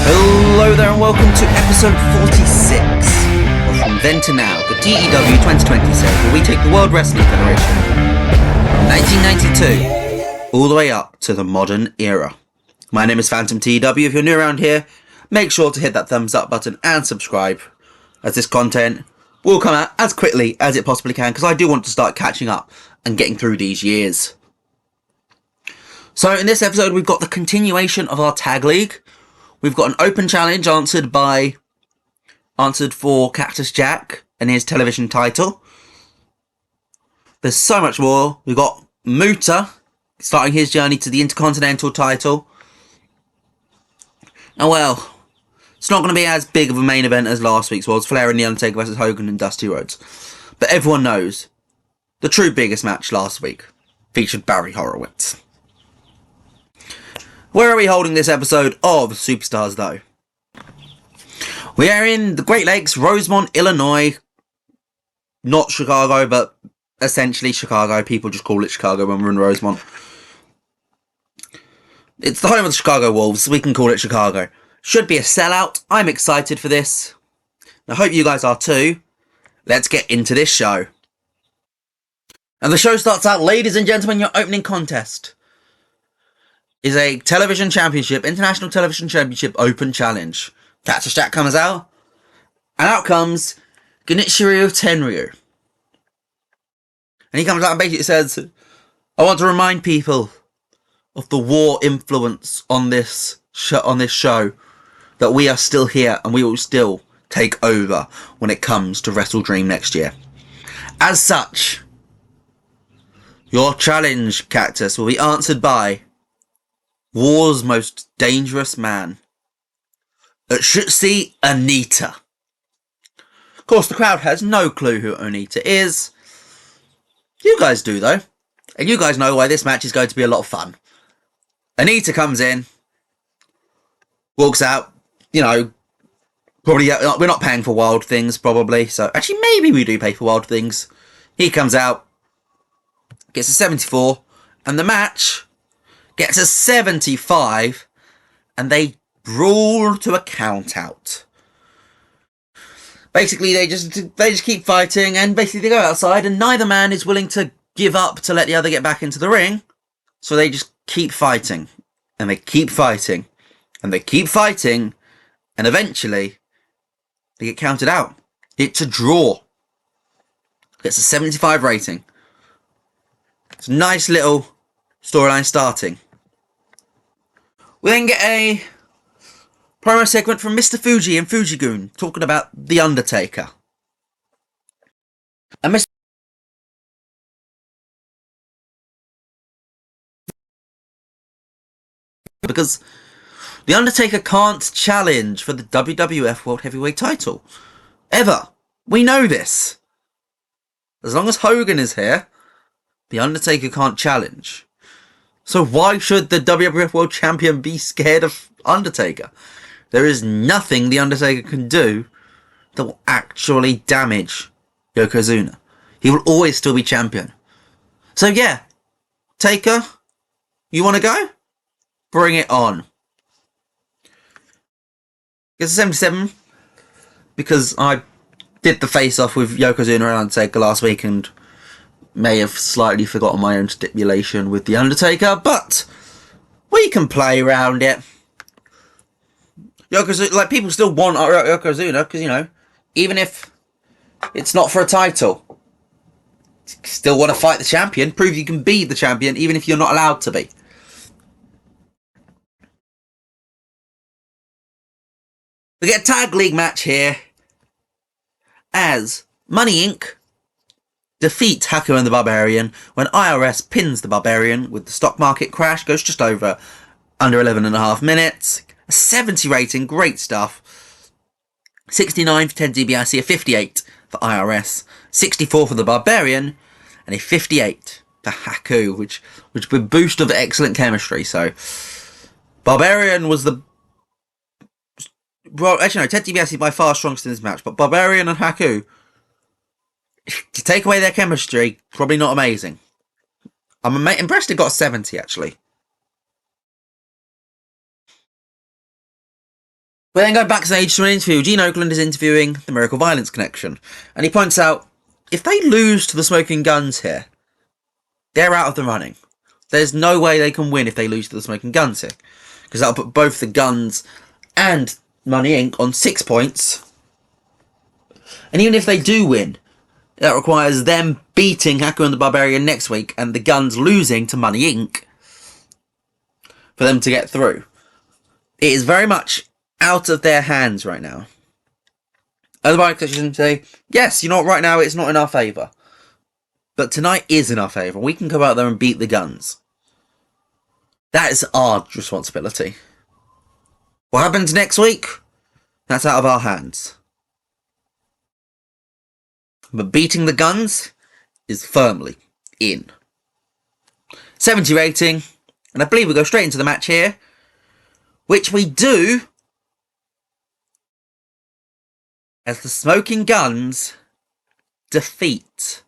Hello there and welcome to episode 46 of From Then to Now, the TEW 2020 series, where we take the World Wrestling Federation from 1992 all the way up to the modern era. My name is Phantom TEW. If you're new around here, make sure to hit that thumbs up button and subscribe, as this content will come out as quickly as it possibly can, because I do want to start catching up and getting through these years. So in this episode we've got the continuation of our tag league. We've got an open challenge answered for Cactus Jack and his television title. There's so much more. We've got Muta starting his journey to the Intercontinental title. And well, it's not going to be as big of a main event as last week's was, Flair and The Undertaker versus Hogan and Dusty Rhodes. But everyone knows the true biggest match last week featured Barry Horowitz. Where are we holding this episode of Superstars, though? We are in the Great Lakes, Rosemont, Illinois. Not Chicago, but essentially Chicago. People just call it Chicago when we're in Rosemont. It's the home of the Chicago Wolves, so we can call it Chicago. Should be a sellout. I'm excited for this. I hope you guys are too. Let's get into this show. And the show starts out, ladies and gentlemen, your opening contest is a television championship, International Television Championship Open Challenge. Cactus Jack comes out, and out comes Genichiro Tenryu. And he comes out and basically says, I want to remind people of the war influence on this show, that we are still here and we will still take over when it comes to Wrestle Dream next year. As such, your challenge, Cactus, will be answered by War's most dangerous man, Atsushi Onita. Of course, the crowd has no clue who Onita is. You guys do, though. And you guys know why this match is going to be a lot of fun. Onita comes in, walks out, probably, we're not paying for Wild Things, probably. So, actually, maybe we do pay for Wild Things. He comes out, gets a 74, and the match gets a 75, and they brawl to a count out. Basically, they just keep fighting, and basically they go outside, and neither man is willing to give up to let the other get back into the ring. So they just keep fighting, and they keep fighting, and they keep fighting, and eventually they get counted out. It's a draw. Gets a 75 rating. It's a nice little storyline starting. We then get a promo segment from Mr. Fuji and Fujigoon talking about The Undertaker. And Mr. Because The Undertaker can't challenge for the WWF World Heavyweight title. Ever. We know this. As long as Hogan is here, The Undertaker can't challenge. So why should the WWF World Champion be scared of Undertaker? There is nothing the Undertaker can do that will actually damage Yokozuna. He will always still be champion. So yeah, Taker, you want to go? Bring it on. Gets a 77 because I did the face-off with Yokozuna and Undertaker last week and may have slightly forgotten my own stipulation with The Undertaker, but we can play around it. Yokozuna, people still want Yokozuna, because, even if it's not for a title, still want to fight the champion, prove you can be the champion, even if you're not allowed to be. We get a tag league match here, as Money Inc. defeat Haku and the Barbarian when IRS pins the Barbarian with the stock market crash. Goes just under 11.5 minutes. A 70 rating, great stuff. 69 for 10 DiBiase, a 58 for IRS, 64 for the Barbarian, and a 58 for Haku, which with a boost of excellent chemistry. So Barbarian was the... Well, actually no, Ted DiBiase by far strongest in this match, but Barbarian and Haku, to take away their chemistry, probably not amazing. I'm impressed it got a 70, actually. We then go backstage to an interview. Gene Okerlund is interviewing the Miracle Violence Connection, and he points out, if they lose to the Smoking Guns here, they're out of the running. There's no way they can win if they lose to the Smoking Guns here, because that'll put both the Guns and Money Inc. on 6 points. And even if they do win, that requires them beating Haku and the Barbarian next week, and the Guns losing to Money Inc. for them to get through. It is very much out of their hands right now. And the Violence Connection say, yes, you know what, right now it's not in our favour. But tonight is in our favour. We can go out there and beat the Guns. That is our responsibility. What happens next week? That's out of our hands. But beating the Guns is firmly in. 70 rating. And I believe we go straight into the match here. Which we do as the Smoking Guns defeat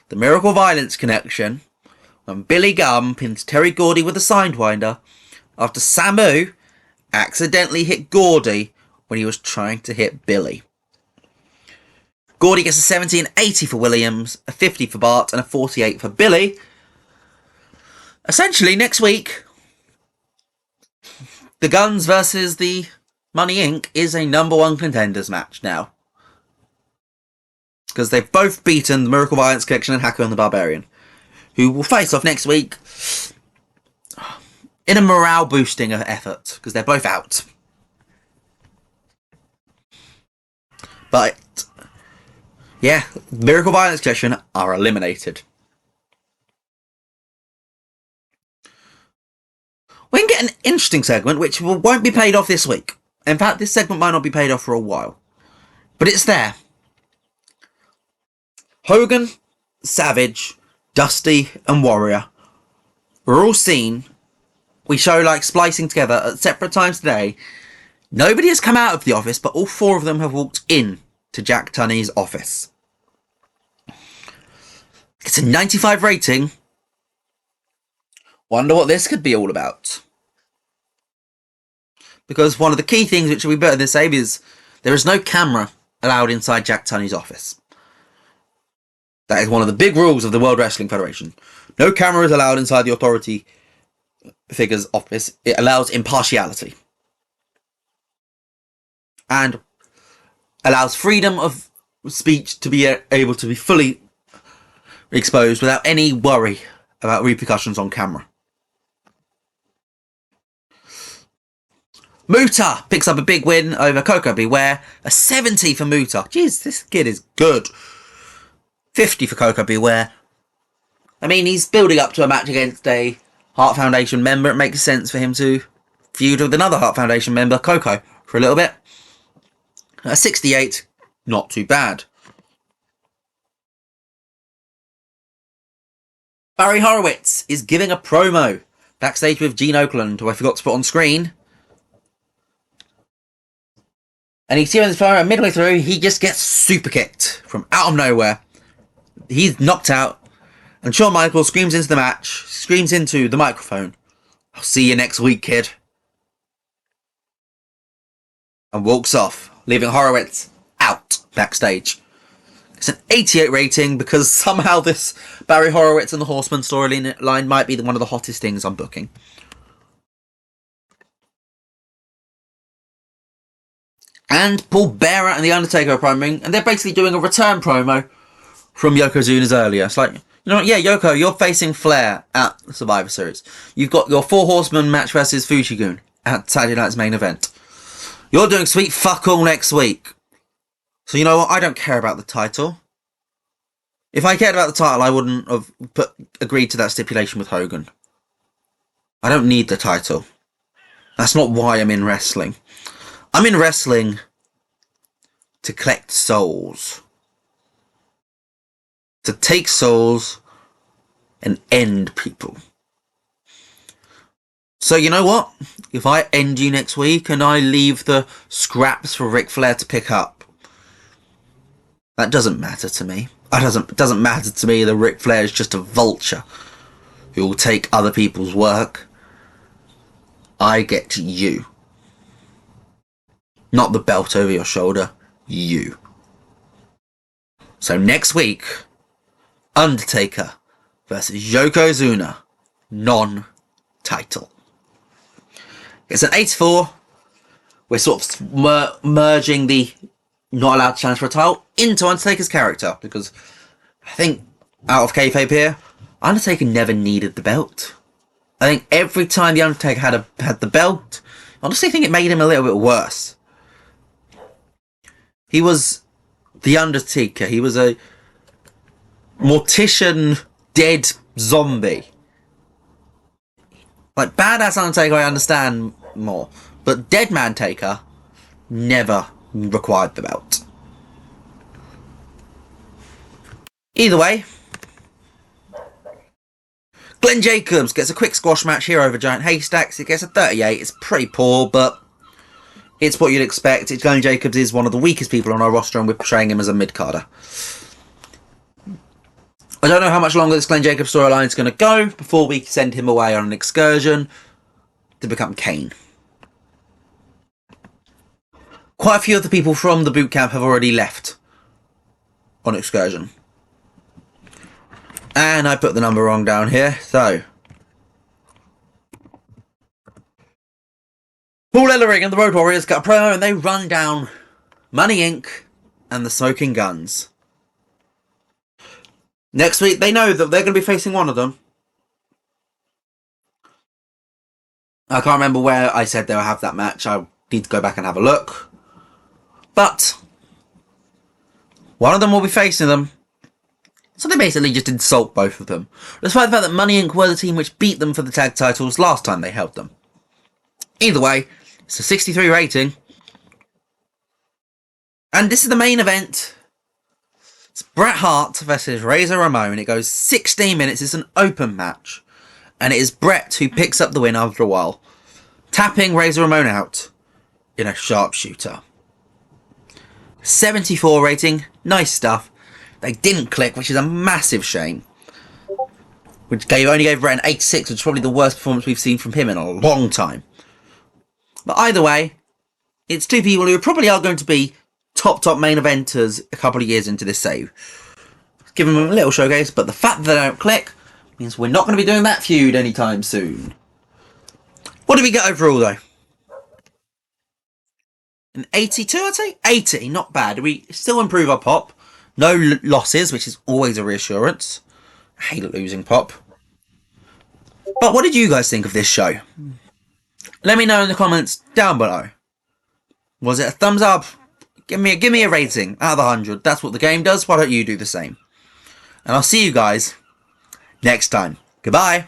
the Miracle Violence Connection when Billy Gunn pins Terry Gordy with a Sidewinder after Samu accidentally hit Gordy when he was trying to hit Billy. Gordy gets a 70 and 80 for Williams, a 50 for Bart, and a 48 for Billy. Essentially, next week, the Guns versus the Money Inc. is a #1 contenders match now. Because they've both beaten the Miracle Violence Connection and Haku and the Barbarian, who will face off next week in a morale-boosting effort, because they're both out. But, yeah, Miracle Violence Connection are eliminated. We can get an interesting segment, which won't be paid off this week. In fact, this segment might not be paid off for a while. But it's there. Hogan, Savage, Dusty, and Warrior were all seen. We show like splicing together at separate times today. Nobody has come out of the office, but all 4 of them have walked in to Jack Tunney's office. It's a 95 rating. Wonder what this could be all about. Because one of the key things which will be better than this, Abe, is there is no camera allowed inside Jack Tunney's office. That is one of the big rules of the World Wrestling Federation. No camera is allowed inside the authority figure's office. It allows impartiality. And allows freedom of speech to be able to be fully exposed without any worry about repercussions on camera. Muta picks up a big win over Koko Beware. A 70 for Muta. Jeez, this kid is good. 50 for Koko Beware. I mean, he's building up to a match against a Hart Foundation member. It makes sense for him to feud with another Hart Foundation member, Koko, for a little bit. 68, not too bad. Barry Horowitz is giving a promo backstage with Gene Okerlund, who I forgot to put on screen. And he's giving this promo, and midway through, he just gets super kicked from out of nowhere. He's knocked out, and Shawn Michaels screams into the match, screams into the microphone, "I'll see you next week, kid," and walks off, leaving Horowitz out backstage. It's an 88 rating because somehow this Barry Horowitz and the Horseman storyline might be one of the hottest things I'm booking. And Paul Bearer and The Undertaker are promoing, and they're basically doing a return promo from Yokozuna's earlier. It's like, you know what, yeah, Yoko, you're facing Flair at the Survivor Series. You've got your 4 Horsemen match versus Fushigun at Saturday night's main event. You're doing sweet fuck all next week. So you know what, I don't care about the title. If I cared about the title, I wouldn't have agreed to that stipulation with Hogan. I don't need the title. That's not why I'm in wrestling. I'm in wrestling to collect souls. To take souls and end people. So you know what? If I end you next week and I leave the scraps for Ric Flair to pick up, that doesn't matter to me. It doesn't matter to me that Ric Flair is just a vulture who will take other people's work. I get you. Not the belt over your shoulder. You. So next week, Undertaker versus Yokozuna. Non-title. It's an 8-4. We're sort of merging the not allowed to challenge for a title into Undertaker's character. Because I think, out of kayfabe here, Undertaker never needed the belt. I think every time the Undertaker had the belt, I honestly think it made him a little bit worse. He was the Undertaker. He was a mortician, dead zombie. Like, badass Undertaker, I understand more. But Dead Man Taker never required the belt. Either way, Glenn Jacobs gets a quick squash match here over Giant Haystacks. It gets a 38. It's pretty poor, but it's what you'd expect. Glenn Jacobs is one of the weakest people on our roster, and we're portraying him as a mid-carder. I don't know how much longer this Glenn Jacobs storyline is going to go before we send him away on an excursion to become Kane. Quite a few of the people from the Bootcamp have already left on excursion. And I put the number wrong down here, so Paul Ellering and the Road Warriors got a promo and they run down Money Inc. and the Smoking Guns. Next week, they know that they're going to be facing one of them. I can't remember where I said they'll have that match. I need to go back and have a look. But one of them will be facing them. So they basically just insult both of them. Despite the fact that Money Inc. were the team which beat them for the tag titles last time they held them. Either way, it's a 63 rating. And this is the main event. It's Bret Hart versus Razor Ramon. It goes 16 minutes. It's an open match. And it is Bret who picks up the win after a while, tapping Razor Ramon out in a sharpshooter. 74 rating. Nice stuff. They didn't click, which is a massive shame. Which only gave Bret an 86, which is probably the worst performance we've seen from him in a long time. But either way, it's two people who probably are going to be top main eventers a couple of years into this save. Give them a little showcase, but the fact that they don't click means we're not going to be doing that feud anytime soon. What did we get overall, though? An 82, I'd say? 80, not bad. We still improve our pop. No losses, which is always a reassurance. I hate losing pop. But what did you guys think of this show? Let me know in the comments down below. Was it a thumbs up? Give me a rating out of 100. That's what the game does. Why don't you do the same? And I'll see you guys next time. Goodbye.